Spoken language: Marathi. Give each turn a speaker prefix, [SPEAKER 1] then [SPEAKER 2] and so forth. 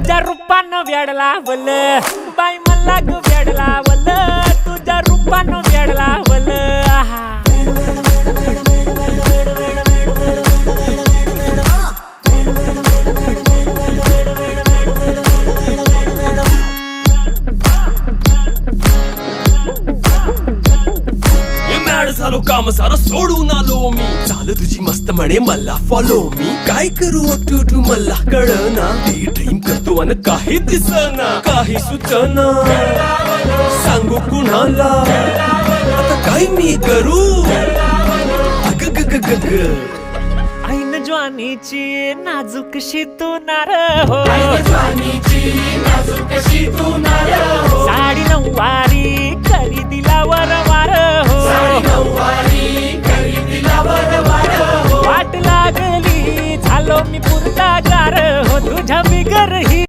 [SPEAKER 1] तुझ्या रूपानं वेड लावल बाई मला ग वेड लावल तुझ्या रूपानं वेड लावल आहा
[SPEAKER 2] झालो काम सारं सोडून आलो मी चाल तुझी मस्त म्हणे मला फॉलो मी काय करू टू मला कळना ती ड्रीम करतो अन काही दिसना काही सुचना सांगू कुणाला आता काय मी करू अग ग ग ग ग
[SPEAKER 1] ऐन ज्वानीची नाजूकशी तू नार हो साडी नऊवारी करी दिला वरवार हो वाट लागली झालो मी पुरता गार हो तुझ्या बिगर ही